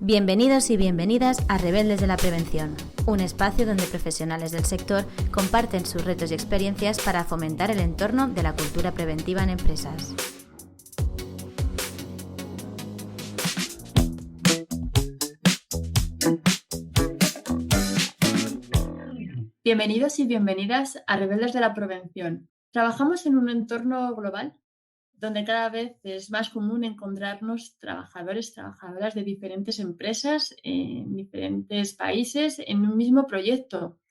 Bienvenidos y bienvenidas a Rebeldes de la Prevención, un espacio donde profesionales del sector comparten sus retos y experiencias para fomentar el entorno de la cultura preventiva en empresas. Bienvenidos y bienvenidas a Rebeldes de la Prevención. Trabajamos en un entorno global donde cada vez es más común encontrarnos trabajadores, trabajadoras de diferentes empresas en diferentes países en un mismo proyecto.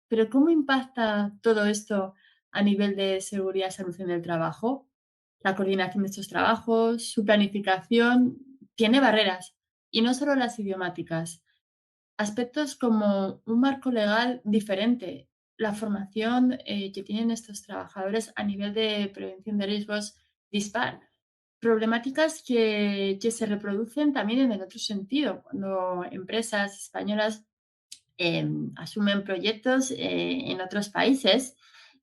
Pero ¿cómo impacta todo esto a nivel de seguridad y salud en el trabajo? La coordinación de estos trabajos, su planificación, tiene barreras, y no solo las idiomáticas. Aspectos como un marco legal diferente, la formación que tienen estos trabajadores a nivel de prevención de riesgos dispar, problemáticas que se reproducen también en el otro sentido, cuando empresas españolas asumen proyectos en otros países,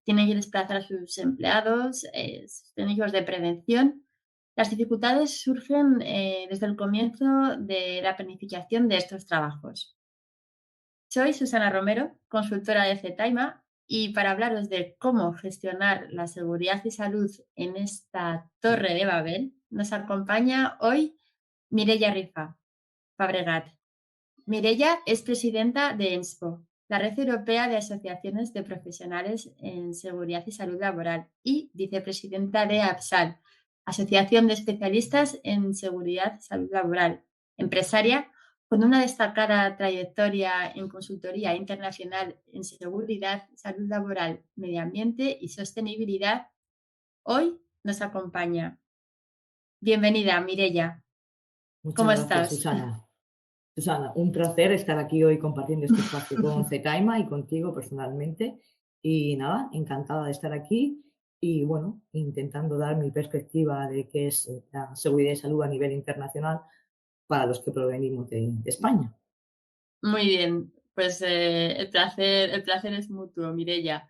tienen que desplazar a sus empleados, sus técnicos de prevención. Las dificultades surgen desde el comienzo de la planificación de estos trabajos. Soy Susana Romero, consultora de Cetaima, y para hablaros de cómo gestionar la seguridad y salud en esta torre de Babel, nos acompaña hoy Mireia Rifa Fabregat. Mireia es presidenta de ENSPO, la Red Europea de Asociaciones de Profesionales en Seguridad y Salud Laboral, y vicepresidenta de APSAL, Asociación de Especialistas en Seguridad y Salud Laboral, empresaria con una destacada trayectoria en consultoría internacional en seguridad, salud laboral, medio ambiente y sostenibilidad. Hoy nos acompaña. Bienvenida, Mireia. ¿Cómo Muchas gracias, estás? Susana. Susana, un placer estar aquí hoy compartiendo este espacio con Cetaima y contigo personalmente. Y nada, encantada de estar aquí y bueno, intentando dar mi perspectiva de qué es la seguridad y salud a nivel internacional para los que provenimos de España. Muy bien, pues el placer es mutuo, Mireia.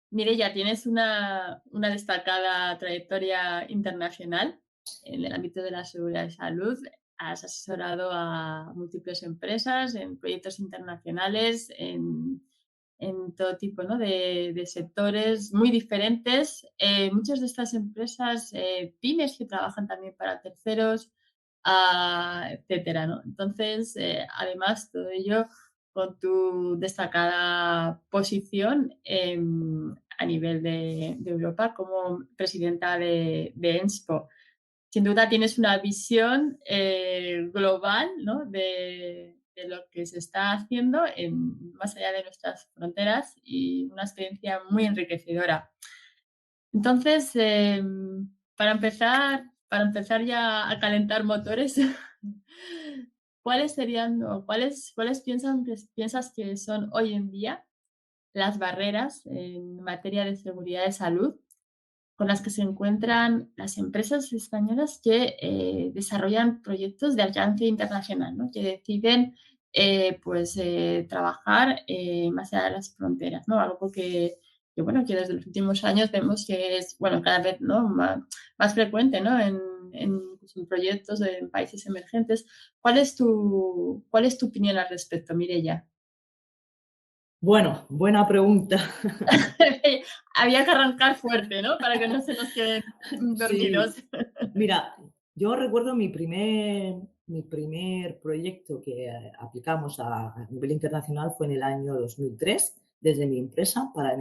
Mireia, tienes una destacada trayectoria internacional en el ámbito de la seguridad y salud. Has asesorado a múltiples empresas en proyectos internacionales, en todo tipo, ¿no?, de sectores muy diferentes. Muchas de estas empresas, pymes que trabajan también para terceros, etcétera, ¿no? Entonces, además, todo ello con tu destacada posición a nivel de Europa como presidenta de ENSPO. Sin duda tienes una visión global, ¿no?, de lo que se está haciendo más allá de nuestras fronteras, y una experiencia muy enriquecedora. Entonces, para empezar ya a calentar motores, ¿cuáles serían o cuáles piensas que son hoy en día las barreras en materia de seguridad y salud con las que se encuentran las empresas españolas que desarrollan proyectos de alcance internacional, ¿no?, que deciden trabajar más allá de las fronteras, ¿no? Algo bueno, que desde los últimos años vemos que es, bueno, cada vez, ¿no?, más frecuente, ¿no?, en proyectos en países emergentes. ¿Cuál es tu opinión al respecto, Mireia? Bueno, buena pregunta. Había que arrancar fuerte, ¿no?, para que no se nos queden dormidos. Sí, mira, yo recuerdo mi primer proyecto que aplicamos a nivel internacional fue en el año 2003, desde mi empresa para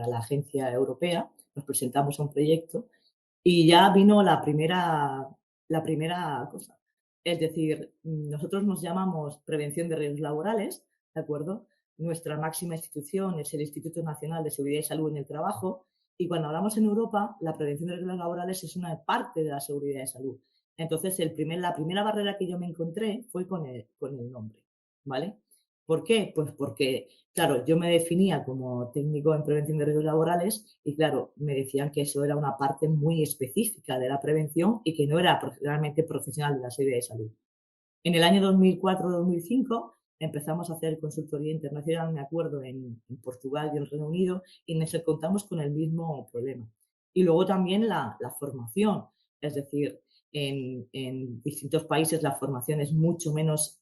la agencia europea. Nos presentamos a un proyecto y ya vino la primera cosa. Es decir, nosotros nos llamamos Prevención de Riesgos Laborales, ¿de acuerdo? Nuestra máxima institución es el Instituto Nacional de Seguridad y Salud en el Trabajo. Y cuando hablamos en Europa, la prevención de riesgos laborales es una parte de la seguridad y salud. Entonces, la primera barrera que yo me encontré fue con el nombre, ¿vale? ¿Por qué? Pues porque, claro, yo me definía como técnico en prevención de riesgos laborales y, claro, me decían que eso era una parte muy específica de la prevención y que no era realmente profesional de la seguridad y salud. En el año 2004-2005 empezamos a hacer consultoría internacional, me acuerdo, en Portugal y en Reino Unido, y nos encontramos con el mismo problema. Y luego también la formación, es decir, en distintos países la formación es mucho menos,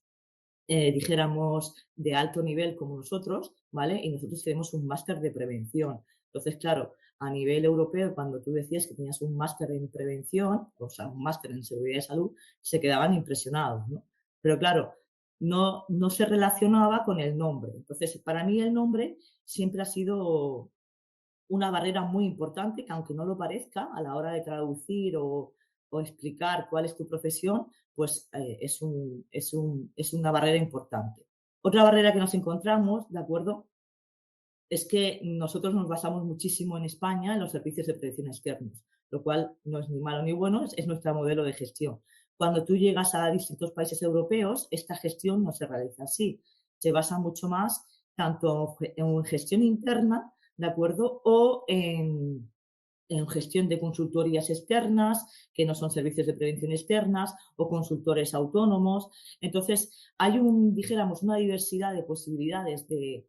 dijéramos, de alto nivel como nosotros, ¿vale? Y nosotros tenemos un máster de prevención. Entonces, claro, a nivel europeo, cuando tú decías que tenías un máster en prevención, o sea, un máster en seguridad de salud, se quedaban impresionados, ¿no? Pero claro, no se relacionaba con el nombre. Entonces, para mí el nombre siempre ha sido una barrera muy importante que, aunque no lo parezca, a la hora de traducir o explicar cuál es tu profesión, pues es una barrera importante. Otra barrera que nos encontramos, ¿de acuerdo? Es que nosotros nos basamos muchísimo en España en los servicios de prevención externos, lo cual no es ni malo ni bueno, es nuestro modelo de gestión. Cuando tú llegas a distintos países europeos, esta gestión no se realiza así. Se basa mucho más tanto en gestión interna, ¿de acuerdo? O en gestión de consultorías externas, que no son servicios de prevención externas, o consultores autónomos. Entonces, hay dijéramos, una diversidad de posibilidades de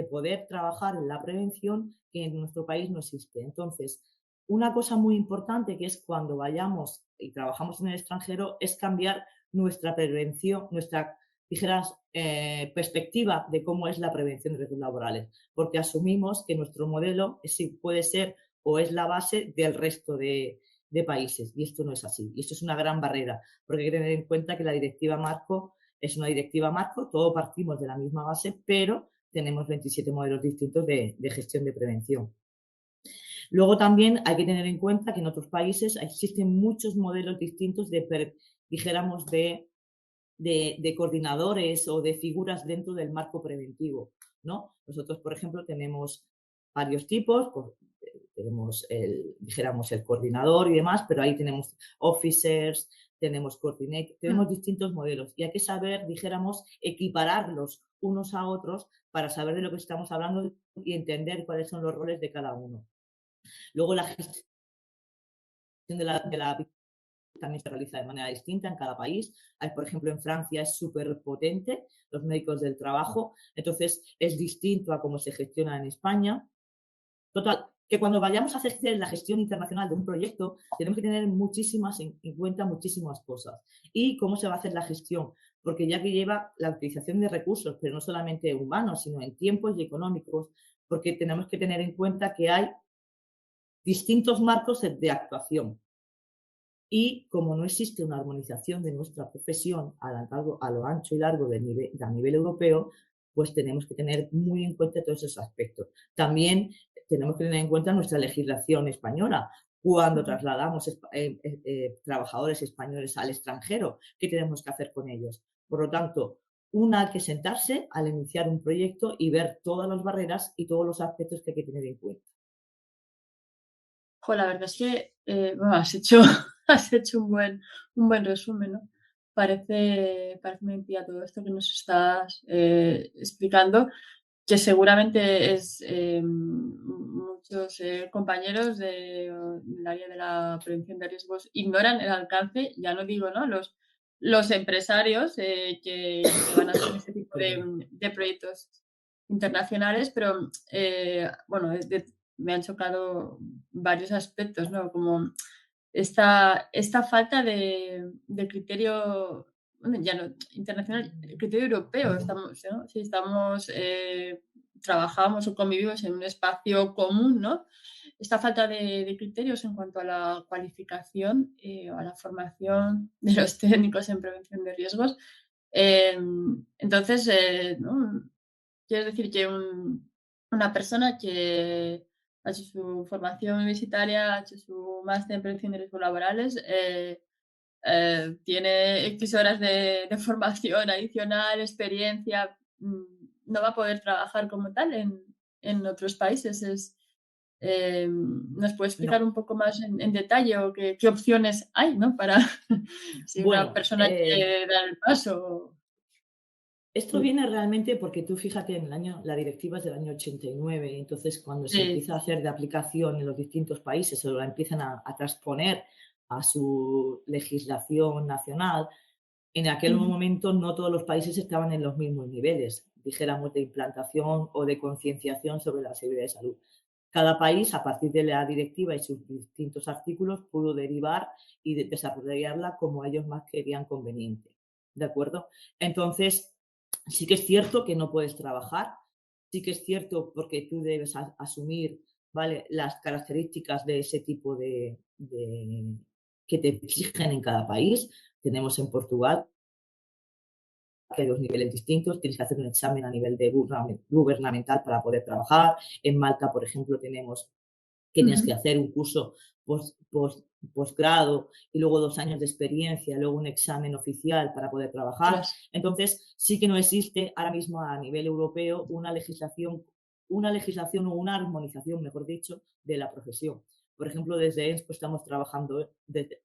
poder trabajar en la prevención que en nuestro país no existe. Entonces, una cosa muy importante que es cuando vayamos y trabajamos en el extranjero es cambiar nuestra prevención, nuestra, dijeras, perspectiva de cómo es la prevención de riesgos laborales, porque asumimos que nuestro modelo puede ser o es la base del resto de países, y esto no es así. Y esto es una gran barrera, porque hay que tener en cuenta que la directiva marco es una directiva marco, todos partimos de la misma base, pero tenemos 27 modelos distintos de gestión de prevención. Luego también hay que tener en cuenta que en otros países existen muchos modelos distintos dijéramos, de coordinadores o de figuras dentro del marco preventivo, ¿no? Nosotros, por ejemplo, tenemos varios tipos, tenemos dijéramos, el coordinador y demás, pero ahí tenemos officers, tenemos coordinators, tenemos distintos modelos y hay que saber, dijéramos, equipararlos unos a otros para saber de lo que estamos hablando y entender cuáles son los roles de cada uno. Luego la gestión de la también se realiza de manera distinta en cada país. Por ejemplo, en Francia es súper potente los médicos del trabajo, entonces es distinto a cómo se gestiona en España. Total, que cuando vayamos a hacer la gestión internacional de un proyecto, tenemos que tener en cuenta muchísimas cosas. Y cómo se va a hacer la gestión, porque ya que lleva la utilización de recursos, pero no solamente humanos, sino en tiempos y económicos, porque tenemos que tener en cuenta que hay distintos marcos de actuación. Y como no existe una armonización de nuestra profesión a lo ancho y largo a nivel europeo, pues tenemos que tener muy en cuenta todos esos aspectos. También tenemos que tener en cuenta nuestra legislación española. Cuando trasladamos trabajadores españoles al extranjero, ¿qué tenemos que hacer con ellos? Por lo tanto, hay que sentarse al iniciar un proyecto y ver todas las barreras y todos los aspectos que hay que tener en cuenta. La verdad es que has hecho un buen resumen, ¿no? Parece mentira todo esto que nos estás explicando, que seguramente es muchos compañeros del área de la prevención de riesgos ignoran el alcance, ya no digo, ¿no? Los empresarios que van a hacer este tipo de proyectos internacionales, pero bueno, me han chocado varios aspectos, ¿no? Como esta falta de criterio, bueno, ya no internacional, el criterio europeo. Estamos, ¿no? Si estamos, trabajamos o convivimos en un espacio común, ¿no? Esta falta de criterios en cuanto a la cualificación o a la formación de los técnicos en prevención de riesgos. Entonces, ¿no? Quiero decir que una persona que ha hecho su formación universitaria, ha hecho su máster en prevención de riesgos laborales, tiene X horas de formación adicional, experiencia, no va a poder trabajar como tal en otros países. ¿Nos puede explicar un poco más en detalle o qué opciones hay, ¿no? Para si una persona quiere dar el paso? Esto viene realmente porque tú fíjate, la directiva es del año 89, entonces cuando se empieza a hacer de aplicación en los distintos países o la empiezan a transponer a su legislación nacional, en aquel momento no todos los países estaban en los mismos niveles, dijéramos, de implantación o de concienciación sobre la seguridad de salud. Cada país, a partir de la directiva y sus distintos artículos, pudo derivar y desarrollarla como ellos más querían conveniente. ¿De acuerdo? Entonces, sí que es cierto que no puedes trabajar, sí que es cierto porque tú debes asumir, ¿vale?, las características de ese tipo que te exigen en cada país. Tenemos en Portugal que hay dos niveles distintos, tienes que hacer un examen a nivel de gubernamental para poder trabajar. En Malta, por ejemplo, tenemos que tienes que hacer un curso posgrado y luego 2 años de experiencia, luego un examen oficial para poder trabajar. Entonces, sí que no existe ahora mismo a nivel europeo una legislación o una armonización, mejor dicho, de la profesión. Por ejemplo, desde ENSPO estamos trabajando de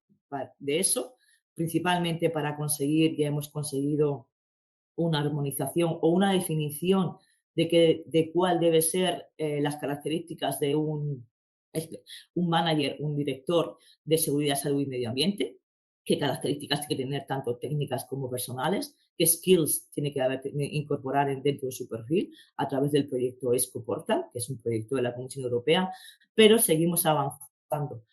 eso, principalmente para conseguir, ya hemos conseguido una armonización o una definición de cuál debe ser las características de un manager, un director de seguridad, salud y medio ambiente, qué características tiene que tener tanto técnicas como personales, qué skills tiene que incorporar dentro de su perfil a través del proyecto ESCO Portal, que es un proyecto de la Comisión Europea, pero seguimos avanzando.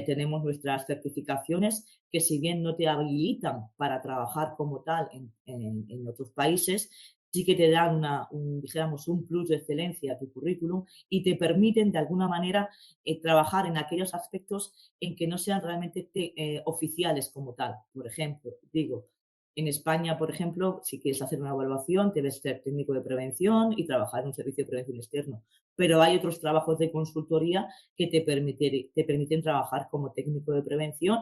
Tenemos nuestras certificaciones que, si bien no te habilitan para trabajar como tal en otros países, sí que te dan dijéramos, un plus de excelencia a tu currículum y te permiten de alguna manera trabajar en aquellos aspectos en que no sean realmente oficiales como tal. Por ejemplo, digo, en España, por ejemplo, si quieres hacer una evaluación, debes ser técnico de prevención y trabajar en un servicio de prevención externo. Pero hay otros trabajos de consultoría que te permiten trabajar como técnico de prevención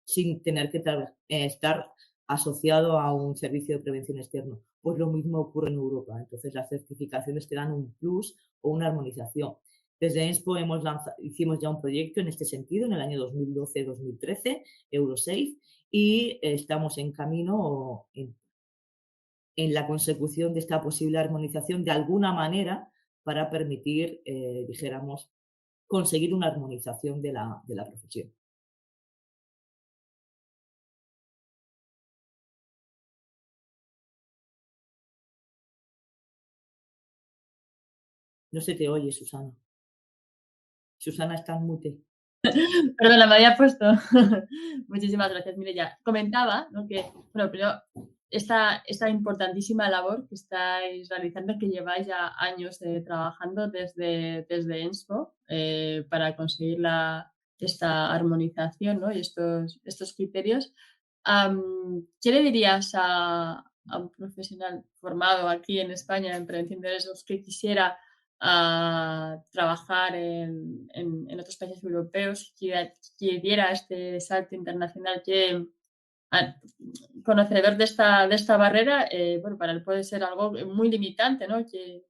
sin tener que estar asociado a un servicio de prevención externo. Pues lo mismo ocurre en Europa. Entonces, las certificaciones te dan un plus o una armonización. Desde ENSPO hicimos ya un proyecto en este sentido en el año 2012-2013, Eurosafe, y estamos en camino en la consecución de esta posible armonización de alguna manera para permitir, dijéramos, conseguir una armonización de la profesión. No se te oye, Susana. Susana, está en mute. Perdona, me había puesto. Muchísimas gracias, Mireia. Comentaba, ¿no?, que, bueno, primero, esta importantísima labor que estáis realizando, que lleváis ya años trabajando desde ENSPO para conseguir esta armonización, ¿no?, y estos criterios. ¿Qué le dirías a un profesional formado aquí en España en prevención de riesgos que quisiera trabajar en otros países europeos, que diera este salto internacional, que conocedor de esta barrera, bueno, para él puede ser algo muy limitante, ¿no? ¿Qué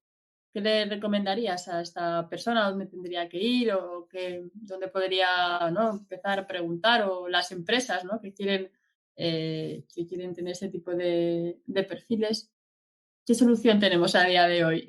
le recomendarías a esta persona? ¿Dónde tendría que ir? ¿O dónde podría, ¿no?, empezar a preguntar? O las empresas, ¿no?, que quieren tener ese tipo de perfiles. ¿Qué solución tenemos a día de hoy?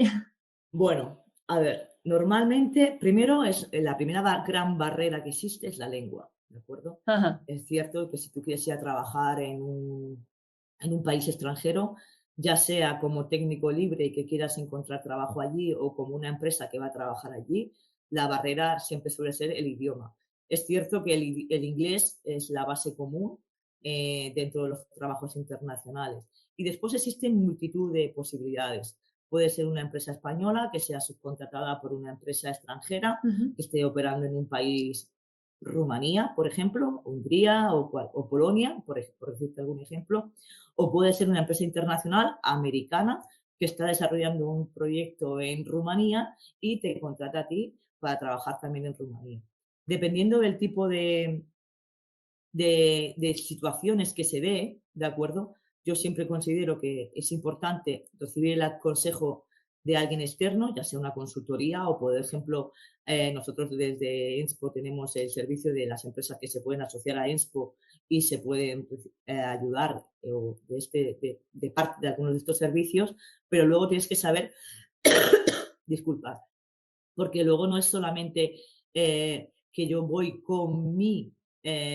Bueno, a ver, normalmente, primero la primera gran barrera que existe es la lengua, ¿de acuerdo? Ajá. Es cierto que si tú quieres ir a trabajar en un país extranjero, ya sea como técnico libre y que quieras encontrar trabajo allí o como una empresa que va a trabajar allí, la barrera siempre suele ser el idioma. Es cierto que el inglés es la base común dentro de los trabajos internacionales. Y después existen multitud de posibilidades. Puede ser una empresa española que sea subcontratada por una empresa extranjera que esté operando en un país, Rumanía, por ejemplo, Hungría o Polonia, por decirte algún ejemplo. O puede ser una empresa internacional americana que está desarrollando un proyecto en Rumanía y te contrata a ti para trabajar también en Rumanía. Dependiendo del tipo de situaciones que se dé, ¿de acuerdo? Yo siempre considero que es importante recibir el consejo de alguien externo, ya sea una consultoría o, por ejemplo, nosotros desde ENSPO tenemos el servicio de las empresas que se pueden asociar a ENSPO y se pueden ayudar de parte de algunos de estos servicios, pero luego tienes que saber, disculpad, porque luego no es solamente que yo voy con mi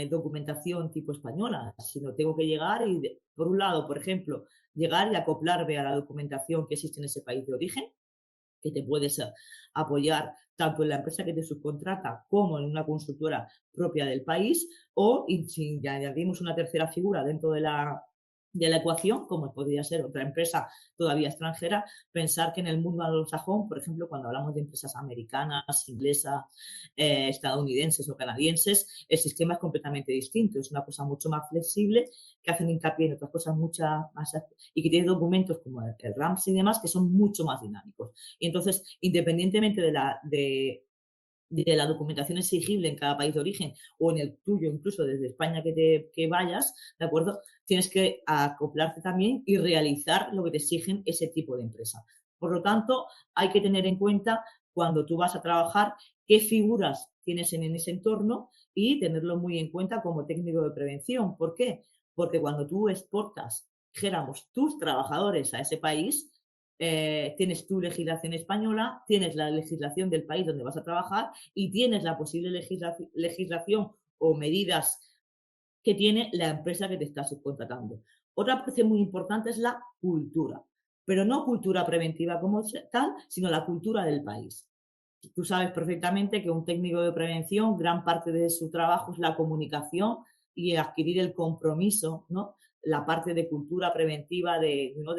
documentación tipo española, sino tengo que llegar y, por un lado, por ejemplo, llegar y acoplarme a la documentación que existe en ese país de origen, que te puedes apoyar tanto en la empresa que te subcontrata como en una consultora propia del país, o y si añadimos una tercera figura dentro de la ecuación, como podría ser otra empresa todavía extranjera, pensar que en el mundo anglosajón, por ejemplo, cuando hablamos de empresas americanas, inglesas, estadounidenses o canadienses, el sistema es completamente distinto. Es una cosa mucho más flexible, que hacen hincapié en otras cosas mucho más y que tiene documentos como el RAMS y demás que son mucho más dinámicos. Y entonces, independientemente de la documentación exigible en cada país de origen o en el tuyo, incluso desde España que vayas, ¿de acuerdo? Tienes que acoplarte también y realizar lo que te exigen ese tipo de empresa. Por lo tanto, hay que tener en cuenta cuando tú vas a trabajar qué figuras tienes en ese entorno y tenerlo muy en cuenta como técnico de prevención. ¿Por qué? Porque cuando tú exportas, dijéramos, tus trabajadores a ese país, tienes tu legislación española, tienes la legislación del país donde vas a trabajar y tienes la posible legislación o medidas que tiene la empresa que te está subcontratando. Otra parte muy importante es la cultura, pero no cultura preventiva como tal, sino la cultura del país. Tú sabes perfectamente que un técnico de prevención, gran parte de su trabajo es la comunicación y adquirir el compromiso, ¿no? La parte de cultura preventiva, ¿no?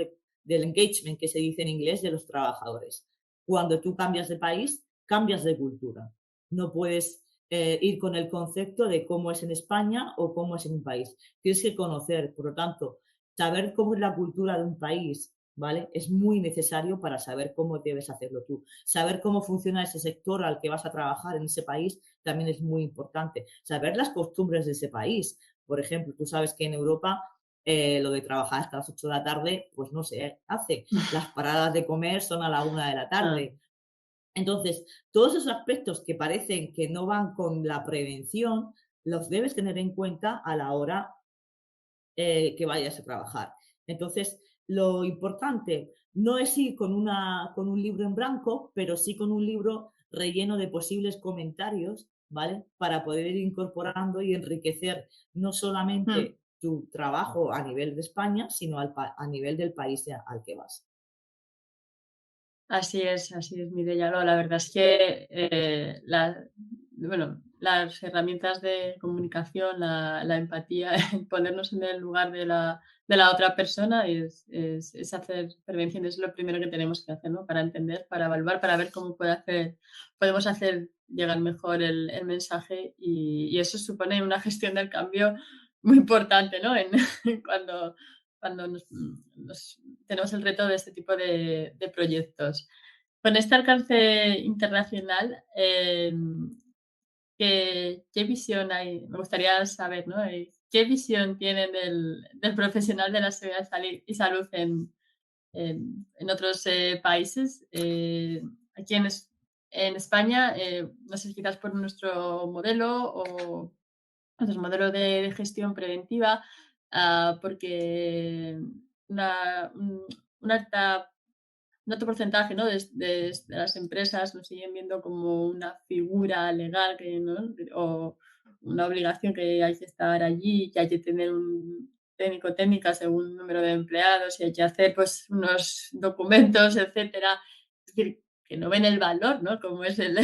del engagement que se dice en inglés de los trabajadores. Cuando tú cambias de país, cambias de cultura. No puedes ir con el concepto de cómo es en España o cómo es en un país. Tienes que conocer, por lo tanto, saber cómo es la cultura de un país, ¿vale? Es muy necesario para saber cómo debes hacerlo tú. Saber cómo funciona ese sector al que vas a trabajar en ese país también es muy importante. Saber las costumbres de ese país. Por ejemplo, tú sabes que en Europa lo de trabajar hasta las 8 de la tarde, pues no se hace. Las paradas de comer son a la 1 de la tarde. Entonces, todos esos aspectos que parecen que no van con la prevención, los debes tener en cuenta a la hora que vayas a trabajar. Entonces, lo importante no es ir con un libro en blanco, pero sí con un libro relleno de posibles comentarios, ¿vale? Para poder ir incorporando y enriquecer no solamente tu trabajo a nivel de España, sino a nivel del país al que vas. Así es, Mireia. No, la verdad es que las herramientas de comunicación, la empatía, el ponernos en el lugar de la otra persona es hacer prevención, es lo primero que tenemos que hacer, ¿no? Para entender, para evaluar, para ver cómo podemos hacer llegar mejor el mensaje y eso supone una gestión del cambio muy importante, ¿no? Cuando tenemos el reto de este tipo de proyectos. Con este alcance internacional, ¿qué visión hay? Me gustaría saber, ¿no? ¿Qué visión tienen del profesional de la seguridad y salud en otros países? Aquí en España, no sé, quizás por nuestro modelo o nuestro modelo de gestión preventiva, porque un alto porcentaje, ¿no? de las empresas nos siguen viendo como una figura legal ¿no? O una obligación que hay que estar allí, que hay que tener un técnico técnica según el número de empleados y hay que hacer pues unos documentos, etcétera. Es decir, que no ven el valor, ¿no? Como es el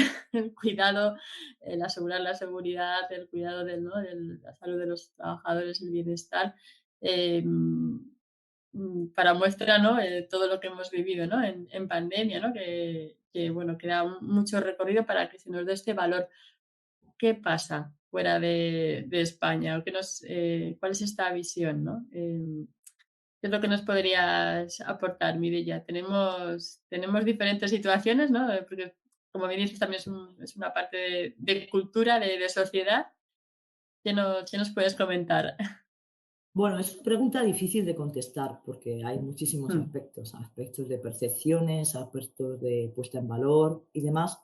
cuidado, el asegurar la seguridad, el cuidado de la salud de los trabajadores, el bienestar. Para muestra, ¿no? Todo lo que hemos vivido, ¿no? En pandemia, ¿no? Bueno, queda mucho recorrido para que se nos dé este valor. ¿Qué pasa fuera de España? ¿O cuál es esta visión, ¿no? ¿Qué es lo que nos podrías aportar, Mireia? Tenemos diferentes situaciones, ¿no? Porque, como bien dices, también es una parte de cultura, de sociedad. ¿Qué nos puedes comentar? Bueno, es una pregunta difícil de contestar porque hay muchísimos aspectos, aspectos de percepciones, aspectos de puesta en valor y demás.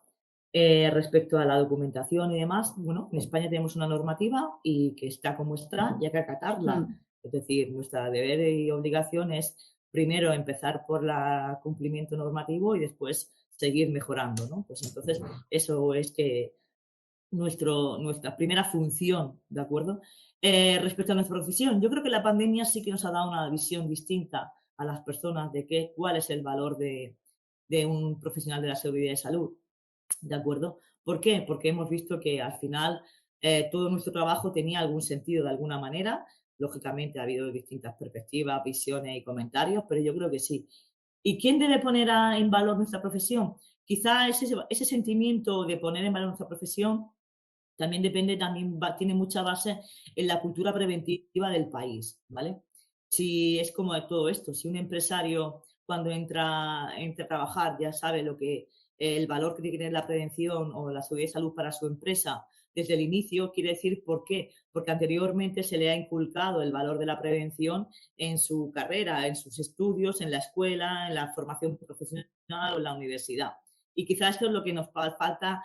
Respecto a la documentación y demás, bueno, en España tenemos una normativa y que está como está y hay que acatarla. Es decir, nuestra deber y obligación es primero empezar por el cumplimiento normativo y después seguir mejorando, ¿no? Pues entonces, eso es que nuestra primera función, ¿de acuerdo? Respecto a nuestra profesión, yo creo que la pandemia sí que nos ha dado una visión distinta a las personas de cuál es el valor de un profesional de la seguridad y salud, ¿de acuerdo? ¿Por qué? Porque hemos visto que al final todo nuestro trabajo tenía algún sentido de alguna manera. Lógicamente ha habido distintas perspectivas, visiones y comentarios, pero yo creo que sí. ¿Y quién debe poner en valor nuestra profesión? Quizá ese sentimiento de poner en valor nuestra profesión también tiene mucha base en la cultura preventiva del país, ¿vale? Si es como de todo esto, si un empresario cuando entra a trabajar ya sabe el valor que tiene la prevención o la seguridad y salud para su empresa desde el inicio, quiere decir ¿por qué? Porque anteriormente se le ha inculcado el valor de la prevención en su carrera, en sus estudios, en la escuela, en la formación profesional o en la universidad. Y quizás esto es lo que nos falta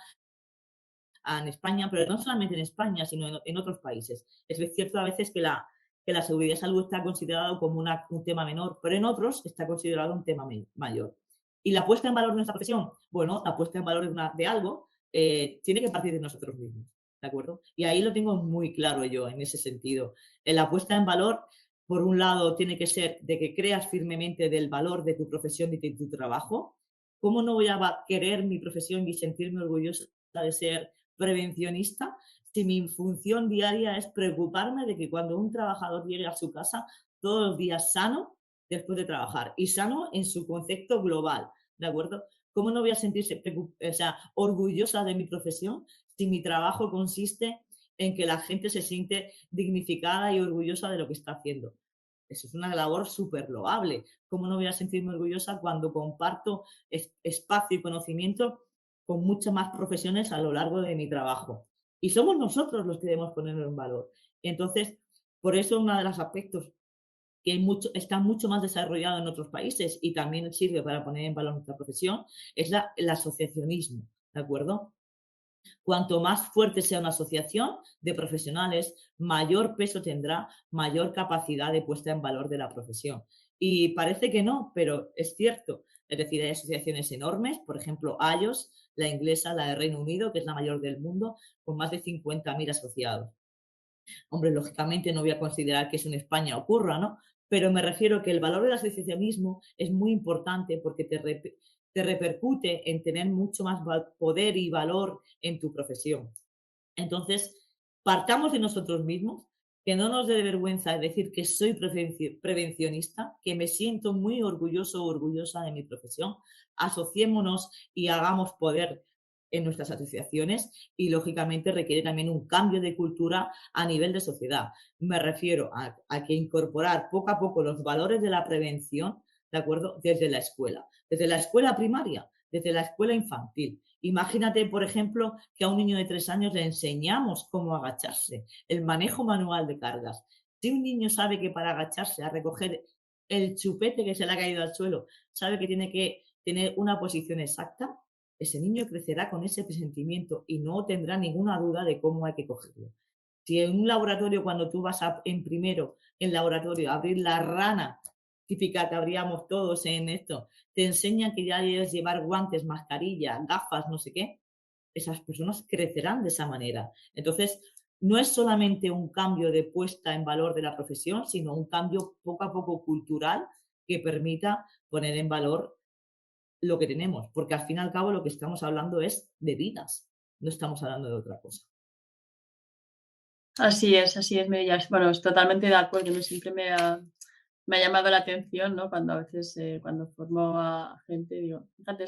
en España, pero no solamente en España, sino en otros países. Es cierto a veces que la seguridad y salud está considerado como un tema menor, pero en otros está considerado un tema mayor. ¿Y la puesta en valor de nuestra profesión? Bueno, la puesta en valor de algo tiene que partir de nosotros mismos, ¿de acuerdo? Y ahí lo tengo muy claro yo en ese sentido. La puesta en valor, por un lado, tiene que ser de que creas firmemente del valor de tu profesión y de tu trabajo. ¿Cómo no voy a querer mi profesión y sentirme orgullosa de ser prevencionista si mi función diaria es preocuparme de que cuando un trabajador llegue a su casa todos los días sano después de trabajar y sano en su concepto global, ¿de acuerdo? ¿Cómo no voy a sentirse orgullosa de mi profesión si mi trabajo consiste en que la gente se siente dignificada y orgullosa de lo que está haciendo? Eso es una labor súper loable. ¿Cómo no voy a sentirme orgullosa cuando comparto espacio y conocimiento con muchas más profesiones a lo largo de mi trabajo? Y somos nosotros los que debemos ponerlo en valor. Entonces, por eso uno de los aspectos que está mucho más desarrollado en otros países y también sirve para poner en valor nuestra profesión es el asociacionismo, ¿de acuerdo? Cuanto más fuerte sea una asociación de profesionales, mayor peso tendrá, mayor capacidad de puesta en valor de la profesión. Y parece que no, pero es cierto. Es decir, hay asociaciones enormes, por ejemplo, AYOS, la inglesa, la de Reino Unido, que es la mayor del mundo, con más de 50.000 asociados. Hombre, lógicamente no voy a considerar que eso en España ocurra, ¿no? Pero me refiero que el valor del asociacionismo es muy importante porque te repercute en tener mucho más poder y valor en tu profesión. Entonces, partamos de nosotros mismos, que no nos dé vergüenza decir que soy prevencionista, que me siento muy orgulloso o orgullosa de mi profesión. Asociémonos y hagamos poder en nuestras asociaciones y, lógicamente, requiere también un cambio de cultura a nivel de sociedad. Me refiero a que incorporar poco a poco los valores de la prevención, ¿de acuerdo? Desde la escuela primaria, desde la escuela infantil. Imagínate, por ejemplo, que a un niño de 3 años le enseñamos cómo agacharse, el manejo manual de cargas. Si un niño sabe que para agacharse a recoger el chupete que se le ha caído al suelo, sabe que tiene que tener una posición exacta, ese niño crecerá con ese presentimiento y no tendrá ninguna duda de cómo hay que cogerlo. Si en un laboratorio, cuando tú vas en primero en laboratorio a abrir la rana típica que abríamos todos en esto, te enseñan que ya debes llevar guantes, mascarilla, gafas, no sé qué, esas personas crecerán de esa manera. Entonces, no es solamente un cambio de puesta en valor de la profesión, sino un cambio poco a poco cultural que permita poner en valor lo que tenemos, porque al fin y al cabo lo que estamos hablando es de vidas, no estamos hablando de otra cosa. Así es, Mireia. Bueno, estoy totalmente de acuerdo. Siempre me ha llamado la atención, ¿no? Cuando a veces, cuando formo a gente, digo, fíjate,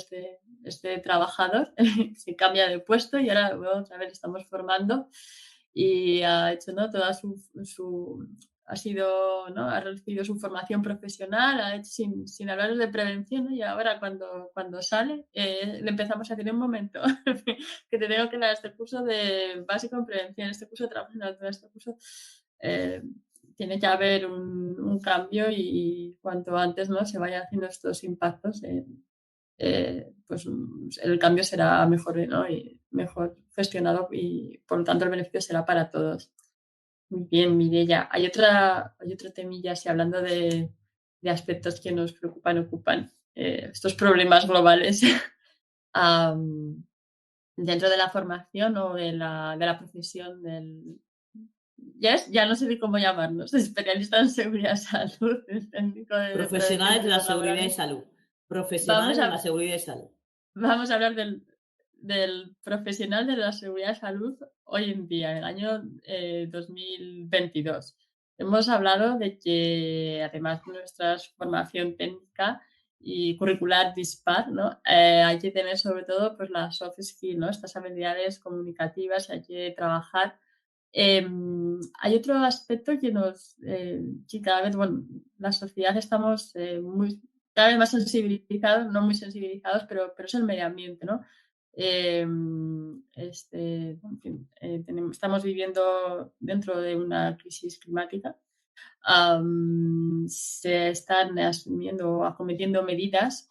este trabajador se cambia de puesto y ahora otra vez estamos formando y ha hecho, ¿no? Toda ha sido, ¿no? Ha recibido su formación profesional, ha hecho sin hablar de prevención, ¿no? Y ahora cuando sale, le empezamos a decir un momento que te tengo que dar este curso de básico en prevención, este curso de trabajo en altura, este curso... tiene que haber un cambio y cuanto antes, ¿no? Se vayan haciendo estos impactos, pues el cambio será mejor, ¿no? Y mejor gestionado y por lo tanto el beneficio será para todos. Muy bien, Mireia. Hay otro temilla, así, hablando de aspectos que nos ocupan estos problemas globales dentro de la formación o de la profesión del... Ya no sé ni cómo llamarnos, especialista en seguridad y salud, técnico de Profesionales de la seguridad y laborales. salud. Profesional de la seguridad y salud. Vamos a hablar del profesional de la seguridad y salud hoy en día, en el año 2022. Hemos hablado de que, además de nuestra formación técnica y curricular dispar, ¿no? Hay que tener sobre todo pues, las soft skills, ¿no? Estas habilidades comunicativas, hay que trabajar. Hay otro aspecto que cada vez, bueno, la sociedad estamos cada vez más sensibilizados, no muy sensibilizados, pero es el medio ambiente, ¿no? En fin, estamos viviendo dentro de una crisis climática. Se están asumiendo o acometiendo medidas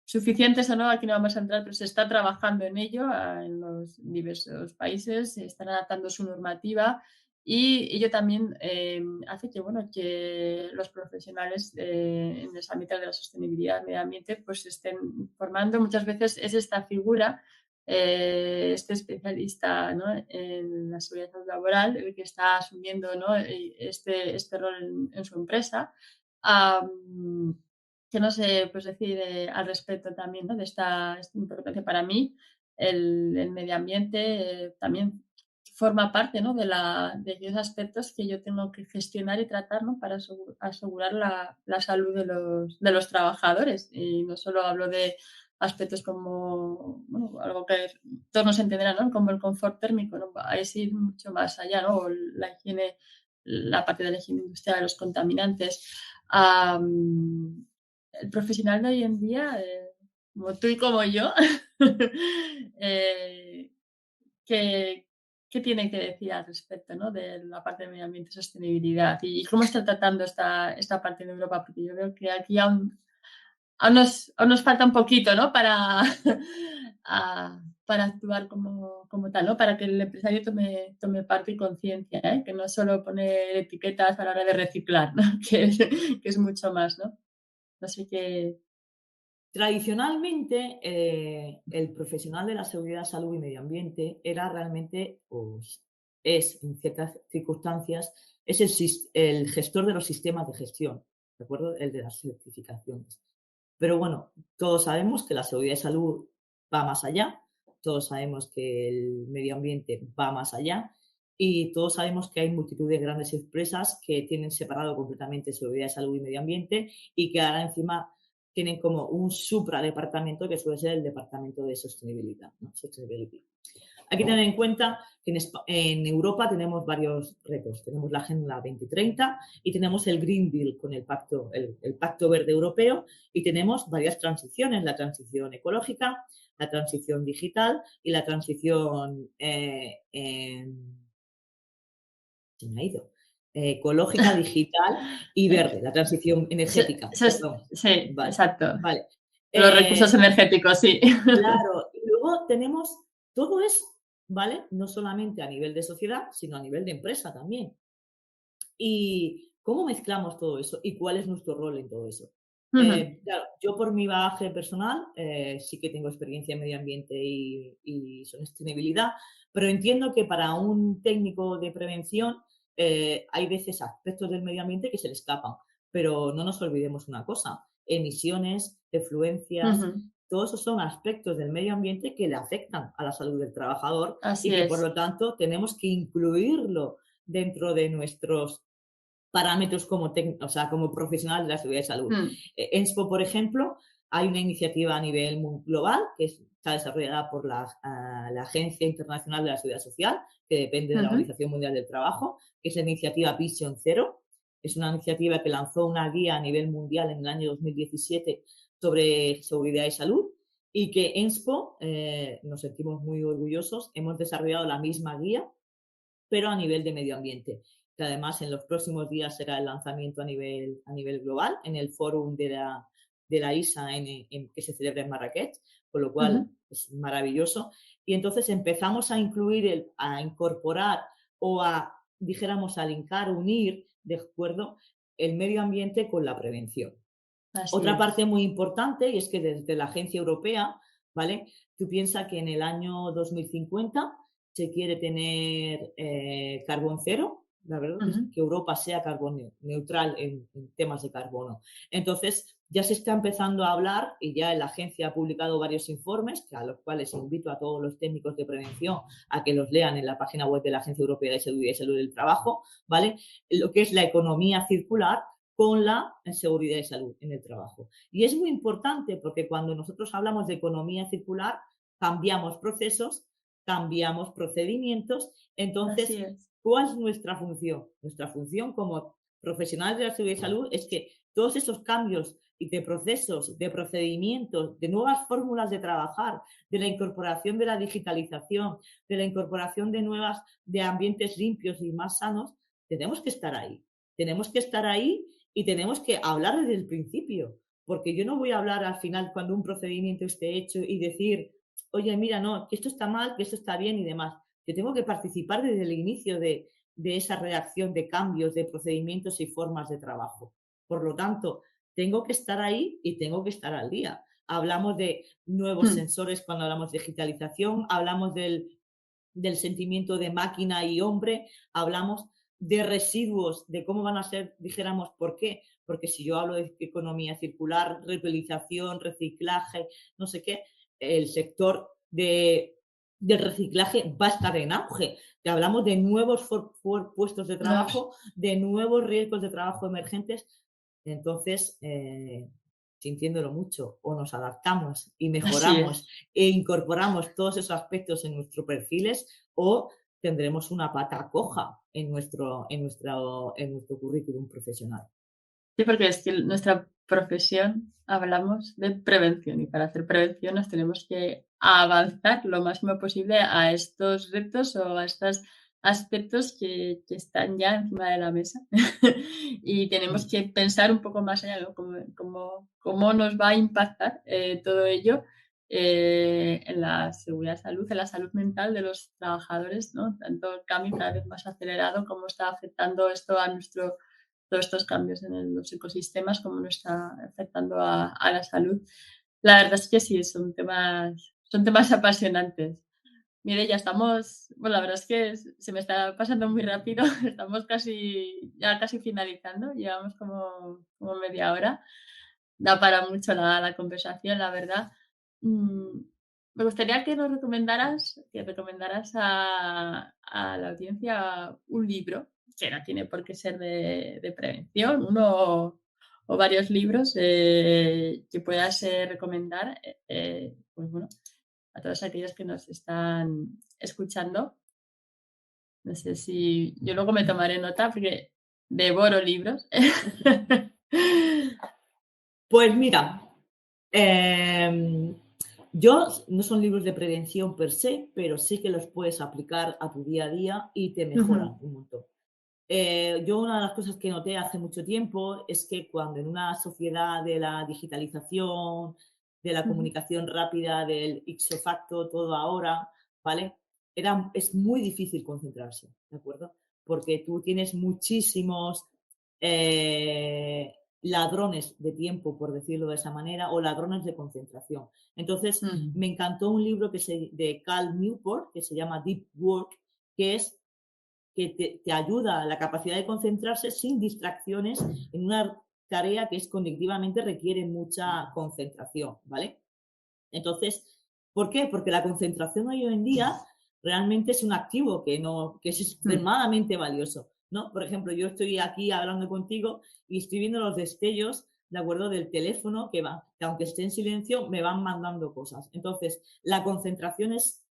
suficientes o no, aquí no vamos a entrar, pero se está trabajando en ello en los diversos países, se están adaptando su normativa y ello también hace que, bueno, que los profesionales en el ámbito de la sostenibilidad, medio ambiente, pues se estén formando. Muchas veces es esta figura, este especialista, ¿no?, en la seguridad laboral, el que está asumiendo, ¿no?, este rol en su empresa. Que no sé pues, decir al respecto también, ¿no?, de esta importancia para mí. El medio ambiente también forma parte, ¿no?, de aquellos aspectos que yo tengo que gestionar y tratar, ¿no?, para asegurar la salud de los trabajadores. Y no solo hablo de aspectos como, bueno, algo que todos nos entenderán, ¿no?, como el confort térmico, ¿no? Es ir mucho más allá, ¿no? O la higiene, la parte de la higiene industrial, los contaminantes. El profesional de hoy en día, como tú y como yo, eh, ¿qué, qué tiene que decir al respecto, ¿no?, de la parte de medio ambiente y sostenibilidad? ¿Y cómo está tratando esta parte de Europa? Porque yo veo que aquí aún nos falta un poquito, ¿no?, para actuar como tal, ¿no?, para que el empresario tome parte y conciencia, ¿eh?, que no solo pone etiquetas a la hora de reciclar, ¿no? Que es mucho más, ¿no? No sé qué. Tradicionalmente, el profesional de la seguridad, salud y medio ambiente era realmente, pues, es en ciertas circunstancias, es el gestor de los sistemas de gestión, ¿de acuerdo? El de las certificaciones. Pero bueno, todos sabemos que la seguridad y salud va más allá, todos sabemos que el medio ambiente va más allá y todos sabemos que hay multitud de grandes empresas que tienen separado completamente seguridad, salud y medio ambiente y que ahora encima tienen como un supradepartamento que suele ser el departamento de sostenibilidad, ¿no? Sustainability. Hay que tener en cuenta que en Europa tenemos varios retos. Tenemos la Agenda 2030 y tenemos el Green Deal con el Pacto Verde Europeo y tenemos varias transiciones, la transición ecológica, la transición digital y la transición se me ha ido. Ecológica, digital y verde, la transición energética. Perdón. Sí, Vale, exacto. vale. Los recursos energéticos, sí. Claro, y luego tenemos todo eso, ¿vale? No solamente a nivel de sociedad, sino a nivel de empresa también. ¿Y cómo mezclamos todo eso? ¿Y cuál es nuestro rol en todo eso? Claro, yo por mi bagaje personal sí que tengo experiencia en medio ambiente y sostenibilidad, pero entiendo que para un técnico de prevención hay veces aspectos del medio ambiente que se le escapan, pero no nos olvidemos una cosa, emisiones, efluencias, todos esos son aspectos del medio ambiente que le afectan a la salud del trabajador Así y que es. por lo tanto tenemos que incluirlo dentro de nuestros parámetros como profesional de la seguridad y salud. ENSPO, por ejemplo, hay una iniciativa a nivel global que está desarrollada por la Agencia Internacional de la Seguridad Social, que depende de la Organización Mundial del Trabajo, que es la iniciativa Vision Zero. Es una iniciativa que lanzó una guía a nivel mundial en el año 2017 sobre seguridad y salud y que ENSPO, nos sentimos muy orgullosos, hemos desarrollado la misma guía, pero a nivel de medio ambiente, que además en los próximos días será el lanzamiento a nivel global en el fórum de la ISA que se celebra en Marrakech, con lo cual es maravilloso. Y entonces empezamos a incluir, a incorporar o dijéramos, a linkar, unir, de acuerdo, el medio ambiente con la prevención. Otra parte muy importante, y es que desde la Agencia Europea, ¿vale? Tú piensas que en el año 2050 se quiere tener carbón cero, La verdad es que Europa sea carbono neutral en temas de carbono. Entonces, ya se está empezando a hablar y ya la agencia ha publicado varios informes, a los cuales invito a todos los técnicos de prevención a que los lean en la página web de la Agencia Europea de Seguridad y Salud del Trabajo, ¿vale? Lo que es la economía circular con la seguridad y salud en el trabajo. Y es muy importante porque cuando nosotros hablamos de economía circular, cambiamos procesos, cambiamos procedimientos. Entonces, ¿cuál es nuestra función? Nuestra función como profesionales de la seguridad y salud es que todos esos cambios y de procesos, de procedimientos, de nuevas fórmulas de trabajar, de la incorporación de la digitalización, de la incorporación de ambientes limpios y más sanos, tenemos que estar ahí. Tenemos que estar ahí y tenemos que hablar desde el principio, porque yo no voy a hablar al final cuando un procedimiento esté hecho y decir, oye, mira, no, que esto está mal, que esto está bien y demás. Yo tengo que participar desde el inicio de esa redacción de cambios, de procedimientos y formas de trabajo. Por lo tanto, tengo que estar ahí y tengo que estar al día. Hablamos de nuevos sensores cuando hablamos de digitalización, hablamos del sentimiento de máquina y hombre, hablamos de residuos, de cómo van a ser, dijéramos, ¿por qué? Porque si yo hablo de economía circular, reutilización, reciclaje, no sé qué, el sector del reciclaje va a estar en auge. Te hablamos de nuevos puestos de trabajo, de nuevos riesgos de trabajo emergentes. Entonces, sintiéndolo mucho, o nos adaptamos y mejoramos e incorporamos todos esos aspectos en nuestros perfiles, o tendremos una pata coja en nuestro currículum profesional. Sí, porque es que nuestra profesión hablamos de prevención y para hacer prevención nos tenemos que avanzar lo máximo posible a estos retos o a estos aspectos que están ya encima de la mesa y tenemos que pensar un poco más allá, ¿no? Cómo nos va a impactar todo ello en la seguridad de salud, en la salud mental de los trabajadores, ¿no? Tanto el cambio cada vez más acelerado, cómo está afectando esto a todos estos cambios en los ecosistemas, cómo nos está afectando a la salud. La verdad es que sí, son temas apasionantes. Mire, ya estamos, bueno, la verdad es que se me está pasando muy rápido, estamos ya casi finalizando, llevamos como media hora, da para mucho la conversación, la verdad. Me gustaría que recomendaras a la audiencia un libro, que no tiene por qué ser de prevención, uno o varios libros que puedas recomendar, pues bueno, a todos aquellos que nos están escuchando. No sé si yo luego me tomaré nota porque devoro libros. Pues mira, yo no son libros de prevención per se, pero sí que los puedes aplicar a tu día a día y te mejoran un montón. Yo una de las cosas que noté hace mucho tiempo es que cuando en una sociedad de la digitalización, de la comunicación rápida, del ipso facto, todo ahora, ¿vale? Es muy difícil concentrarse, ¿de acuerdo? Porque tú tienes muchísimos ladrones de tiempo, por decirlo de esa manera, o ladrones de concentración. Entonces, me encantó un libro de Cal Newport que se llama Deep Work, que te ayuda a la capacidad de concentrarse sin distracciones en una tarea que conectivamente requiere mucha concentración, ¿vale? Entonces, ¿por qué? Porque la concentración hoy en día realmente es un activo que es extremadamente valioso, ¿no? Por ejemplo, yo estoy aquí hablando contigo y estoy viendo los destellos, ¿de acuerdo?, del teléfono que aunque esté en silencio, me van mandando cosas. Entonces, la concentración es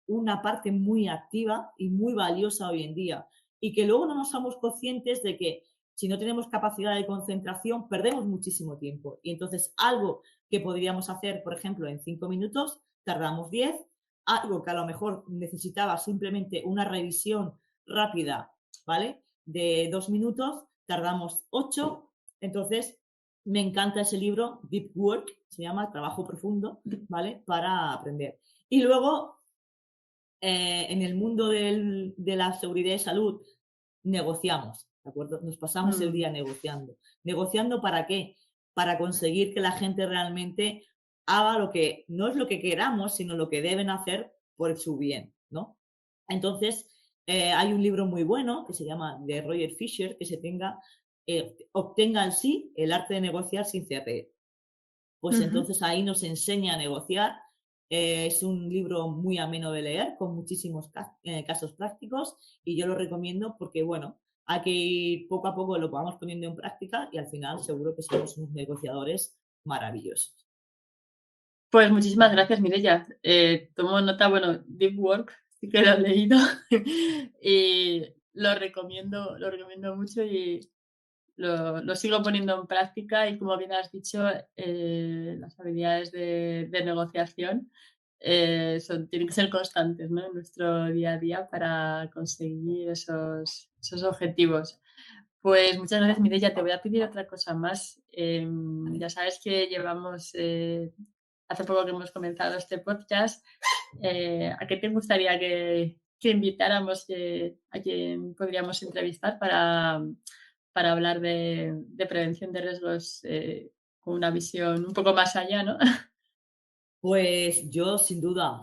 una parte muy activa y muy valiosa hoy en día y que luego no nos somos conscientes de que si no tenemos capacidad de concentración perdemos muchísimo tiempo y entonces algo que podríamos hacer, por ejemplo, en 5 minutos, tardamos 10, algo que a lo mejor necesitaba simplemente una revisión rápida, ¿vale?, de 2 minutos, tardamos 8. Entonces, me encanta ese libro, Deep Work, se llama Trabajo Profundo, ¿vale?, para aprender. Y luego, en el mundo de la seguridad y salud, negociamos, ¿de acuerdo? Nos pasamos el día negociando. ¿Negociando para qué? Para conseguir que la gente realmente haga lo que, no es lo que queramos, sino lo que deben hacer por su bien, ¿no? Entonces, Hay un libro muy bueno que se llama de Roger Fisher, que obtenga el sí el arte de negociar sin CRE. Pues entonces ahí nos enseña a negociar. Es un libro muy ameno de leer, con muchísimos casos prácticos, y yo lo recomiendo porque, bueno, hay que ir poco a poco, lo vamos poniendo en práctica y al final seguro que somos unos negociadores maravillosos. Pues muchísimas gracias, Mireia. Tomo nota, bueno, Deep Work, sí que lo he leído y lo recomiendo mucho y lo sigo poniendo en práctica y, como bien has dicho, las habilidades de negociación tienen que ser constantes, ¿no?, en nuestro día a día para conseguir esos objetivos. Pues muchas gracias, Mireia. Te voy a pedir otra cosa más. Ya sabes que llevamos, hace poco que hemos comenzado este podcast. ¿A qué te gustaría que invitáramos, a quien podríamos entrevistar para hablar de prevención de riesgos con una visión un poco más allá, ¿no? Pues yo sin duda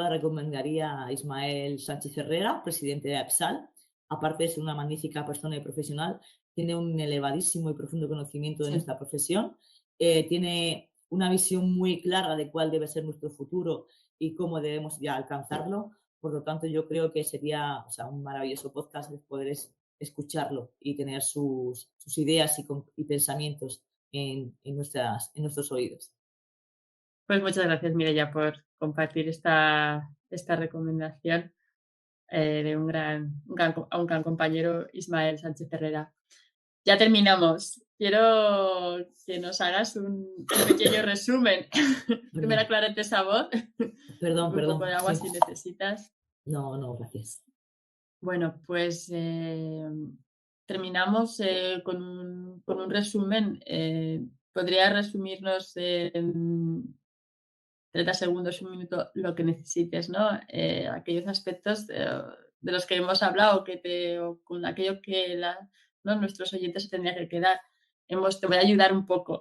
recomendaría a Ismael Sánchez Herrera, presidente de AXAL. Aparte de ser una magnífica persona y profesional, tiene un elevadísimo y profundo conocimiento de Sí. nuestra profesión. Tiene una visión muy clara de cuál debe ser nuestro futuro y cómo debemos ya alcanzarlo. Por lo tanto, yo creo que sería, o sea, un maravilloso podcast de poder escucharlo y tener sus ideas y pensamientos en nuestros oídos. Pues muchas gracias, Mireia, por compartir esta recomendación de un gran compañero, Ismael Sánchez Herrera. Ya terminamos. Quiero que nos hagas un pequeño resumen. Primero, Perdón, aclárate esa voz. perdón, Un poco perdón. de agua Sí. si necesitas. No, no, gracias. Bueno, pues terminamos con un resumen. ¿Podría resumirnos en 30 segundos, un minuto, lo que necesites, ¿no? Aquellos aspectos de los que hemos hablado, o con aquello que ¿no?, nuestros oyentes se tendrían que quedar. Te voy a ayudar un poco.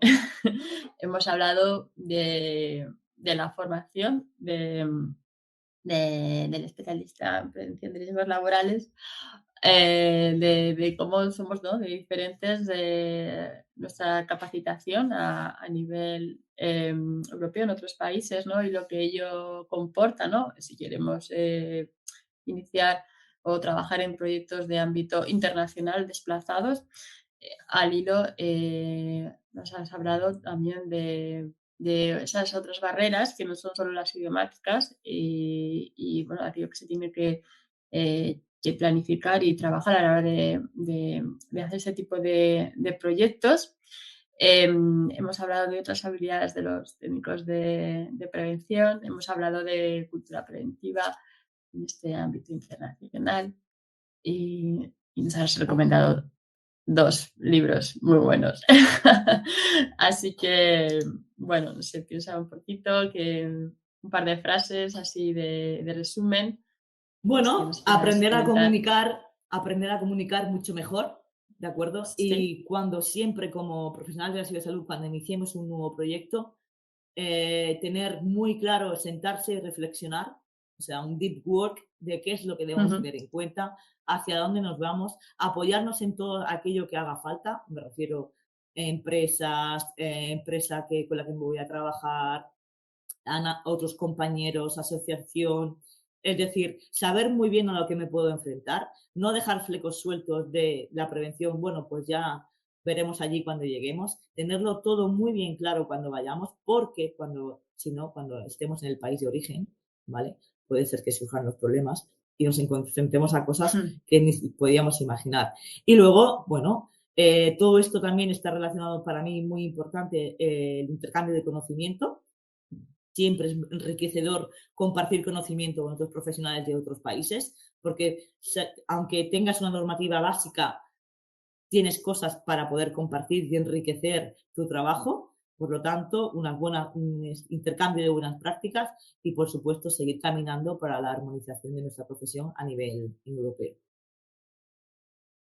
Hemos hablado de la formación del especialista en prevención de riesgos laborales, de cómo somos, ¿no?, de diferentes, de nuestra capacitación a nivel europeo en otros países, ¿no?, y lo que ello comporta, ¿no?, si queremos iniciar o trabajar en proyectos de ámbito internacional desplazados. Al hilo, nos has hablado también de esas otras barreras que no son solo las idiomáticas y bueno, aquello que se tiene que planificar y trabajar a la hora de hacer ese tipo de proyectos. Hemos hablado de otras habilidades de los técnicos de prevención, hemos hablado de cultura preventiva en este ámbito internacional y nos has recomendado 2 libros muy buenos. Así que, bueno, no sé, piensa un poquito, que un par de frases así de resumen, que Bueno, nos quieras comentar. aprender a comunicar mucho mejor, ¿de acuerdo? Sí. Y cuando siempre como profesionales de la cibersalud, cuando iniciemos un nuevo proyecto, tener muy claro, sentarse y reflexionar, o sea, un deep work de qué es lo que debemos Ujú. tener en cuenta, hacia dónde nos vamos, apoyarnos en todo aquello que haga falta, me refiero a empresas, empresa con la que me voy a trabajar, otros compañeros, asociación, es decir, saber muy bien a lo que me puedo enfrentar, no dejar flecos sueltos de la prevención, bueno, pues ya veremos allí cuando lleguemos, tenerlo todo muy bien claro cuando vayamos, porque si no, cuando estemos en el país de origen, ¿vale? Puede ser que surjan los problemas y nos enfrentemos a cosas Mm. que ni podíamos imaginar. Y luego, bueno, todo esto también está relacionado para mí, muy importante, el intercambio de conocimiento. Siempre es enriquecedor compartir conocimiento con otros profesionales de otros países, porque aunque tengas una normativa básica, tienes cosas para poder compartir y enriquecer tu trabajo. Por lo tanto, un intercambio de buenas prácticas y, por supuesto, seguir caminando para la armonización de nuestra profesión a nivel europeo.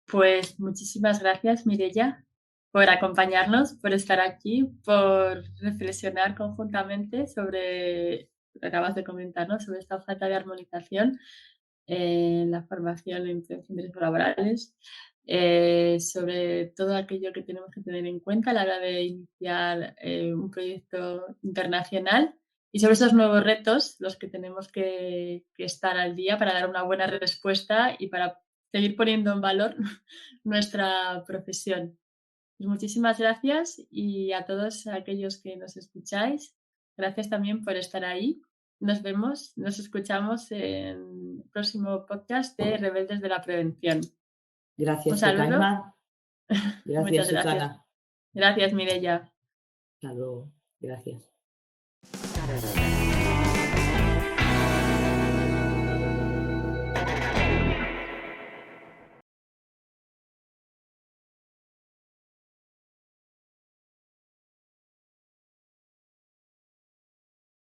Pues muchísimas gracias, Mireia, por acompañarnos, por estar aquí, por reflexionar conjuntamente sobre lo que acabas de comentarnos, sobre esta falta de armonización. la formación en prevención de riesgos laborales, sobre todo aquello que tenemos que tener en cuenta a la hora de iniciar un proyecto internacional y sobre esos nuevos retos, los que tenemos que estar al día para dar una buena respuesta y para seguir poniendo en valor nuestra profesión. Pues muchísimas gracias y a todos aquellos que nos escucháis, gracias también por estar ahí. Nos vemos, nos escuchamos en el próximo podcast de Rebeldes de la Prevención. Un Gracias, saludo. Susana. Gracias, Muchas gracias. Susana. Gracias, Mireia. Hasta luego. Gracias.